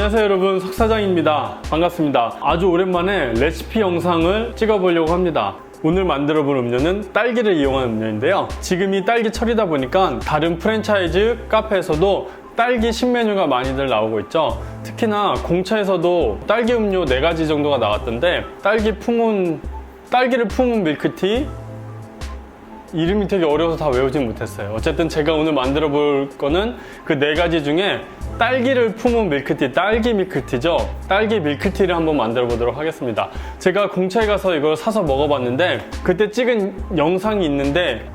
안녕하세요 여러분, 석사장입니다. 반갑습니다. 아주 오랜만에 레시피 영상을 찍어보려고 합니다. 오늘 만들어 볼 음료는 딸기를 이용한 음료인데요. 지금이 딸기철이다 보니까 다른 프랜차이즈 카페에서도 딸기 신메뉴가 많이들 나오고 있죠. 특히나 공차에서도 딸기 음료 4가지 정도가 나왔던데 딸기를 품은 밀크티, 이름이 되게 어려워서 다 외우진 못했어요. 어쨌든 제가 오늘 만들어 볼 거는 그 4가지 중에 딸기를 품은 밀크티, 딸기 밀크티죠. 딸기 밀크티를 한번 만들어 보도록 하겠습니다. 제가 공차에 가서 이걸 사서 먹어봤는데 그때 찍은 영상이 있는데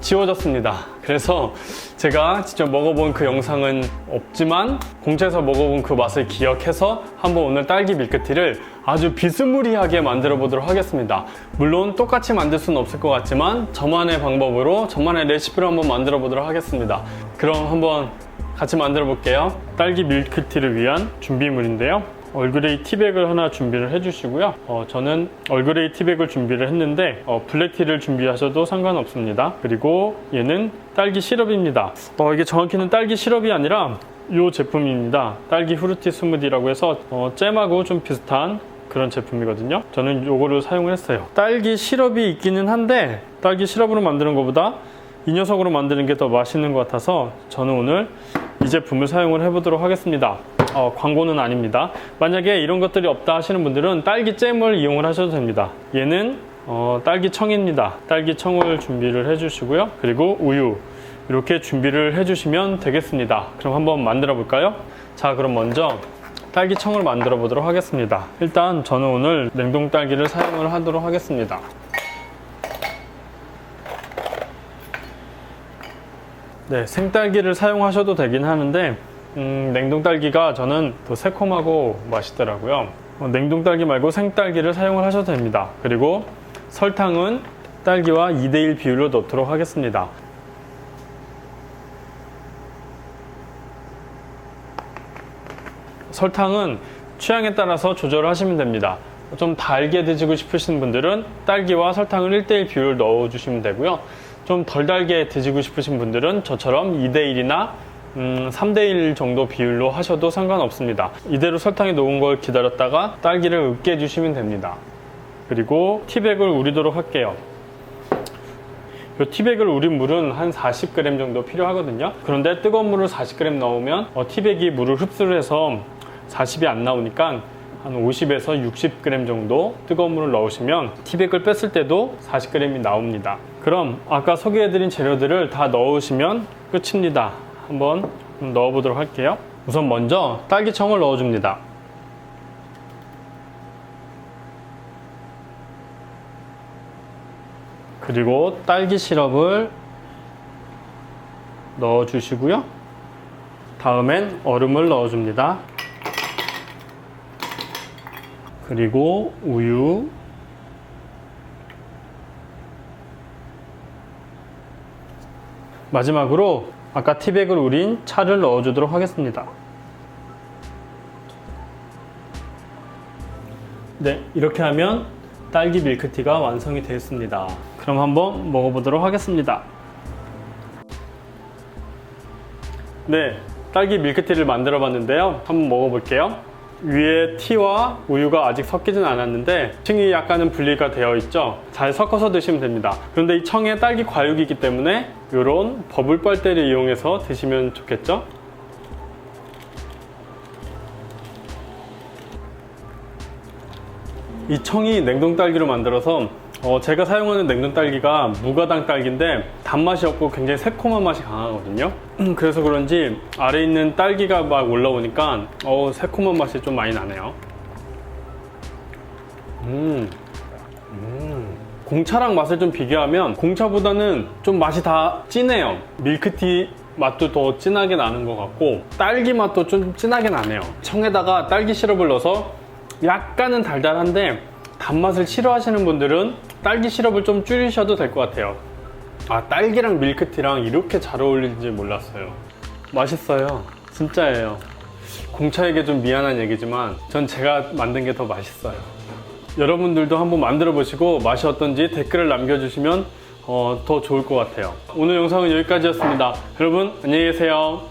지워졌습니다. 그래서 제가 직접 먹어본 그 영상은 없지만 공차에서 먹어본 그 맛을 기억해서 한번 오늘 딸기 밀크티를 아주 비스무리하게 만들어 보도록 하겠습니다. 물론 똑같이 만들 수는 없을 것 같지만 저만의 방법으로, 저만의 레시피로 한번 만들어 보도록 하겠습니다. 그럼 한번 같이 만들어 볼게요. 딸기 밀크티를 위한 준비물인데요. 얼그레이 티백을 하나 준비를 해주시고요. 저는 얼그레이 티백을 준비를 했는데 블랙티를 준비하셔도 상관없습니다. 그리고 얘는 딸기 시럽입니다. 이게 정확히는 딸기 시럽이 아니라 이 제품입니다. 딸기 후르티 스무디라고 해서 잼하고 좀 비슷한 그런 제품이거든요. 저는 요거를 사용을 했어요. 딸기 시럽이 있기는 한데 딸기 시럽으로 만드는 것보다 이 녀석으로 만드는 게 더 맛있는 것 같아서 저는 오늘 이 제품을 사용을 해보도록 하겠습니다. 광고는 아닙니다. 만약에 이런 것들이 없다 하시는 분들은 딸기잼을 이용을 하셔도 됩니다. 얘는 딸기청입니다. 딸기청을 준비를 해주시고요. 그리고 우유 이렇게 준비를 해주시면 되겠습니다. 그럼 한번 만들어 볼까요? 자, 그럼 먼저 딸기청을 만들어 보도록 하겠습니다. 일단 저는 오늘 냉동 딸기를 사용을 하도록 하겠습니다. 네, 생딸기를 사용하셔도 되긴 하는데 냉동 딸기가 저는 더 새콤하고 맛있더라고요. 냉동 딸기 말고 생딸기를 사용을 하셔도 됩니다. 그리고 설탕은 딸기와 2대1 비율로 넣도록 하겠습니다. 설탕은 취향에 따라서 조절하시면 됩니다. 좀 달게 드시고 싶으신 분들은 딸기와 설탕을 1대1 비율 넣어주시면 되고요. 좀 덜 달게 드시고 싶으신 분들은 저처럼 2대1이나 3대1 정도 비율로 하셔도 상관없습니다. 이대로 설탕이 녹은 걸 기다렸다가 딸기를 으깨 주시면 됩니다. 그리고 티백을 우리도록 할게요. 이 티백을 우린 물은 한 40g 정도 필요하거든요. 그런데 뜨거운 물을 40g 넣으면 티백이 물을 흡수를 해서 40이 안 나오니까 한 50에서 60g 정도 뜨거운 물을 넣으시면 티백을 뺐을 때도 40g이 나옵니다. 그럼 아까 소개해드린 재료들을 다 넣으시면 끝입니다. 한번 넣어보도록 할게요. 우선 먼저 딸기청을 넣어줍니다. 그리고 딸기 시럽을 넣어주시고요. 다음엔 얼음을 넣어줍니다. 그리고 우유, 마지막으로 아까 티백을 우린 차를 넣어주도록 하겠습니다. 네, 이렇게 하면 딸기 밀크티가 완성이 되었습니다. 그럼 한번 먹어보도록 하겠습니다. 네, 딸기 밀크티를 만들어 봤는데요. 한번 먹어볼게요. 위에 티와 우유가 아직 섞이진 않았는데 층이 약간은 분리가 되어 있죠. 잘 섞어서 드시면 됩니다. 그런데 이 청에 딸기 과육이 있기 때문에 이런 버블 빨대를 이용해서 드시면 좋겠죠. 이 청이 냉동 딸기로 만들어서 제가 사용하는 냉동 딸기가 무가당 딸기인데 단맛이 없고 굉장히 새콤한 맛이 강하거든요. 그래서 그런지 아래에 있는 딸기가 막 올라오니까 새콤한 맛이 좀 많이 나네요. 공차랑 맛을 좀 비교하면 공차보다는 좀 맛이 다 진해요. 밀크티 맛도 더 진하게 나는 것 같고 딸기 맛도 좀 진하게 나네요. 청에다가 딸기 시럽을 넣어서 약간은 달달한데 단맛을 싫어하시는 분들은 딸기 시럽을 좀 줄이셔도 될 것 같아요. 딸기랑 밀크티랑 이렇게 잘 어울리는지 몰랐어요. 맛있어요. 진짜예요. 공차에게 좀 미안한 얘기지만 전 제가 만든 게 더 맛있어요. 여러분들도 한번 만들어 보시고 맛이 어떤지 댓글을 남겨주시면 더 좋을 것 같아요. 오늘 영상은 여기까지였습니다. 여러분 안녕히 계세요.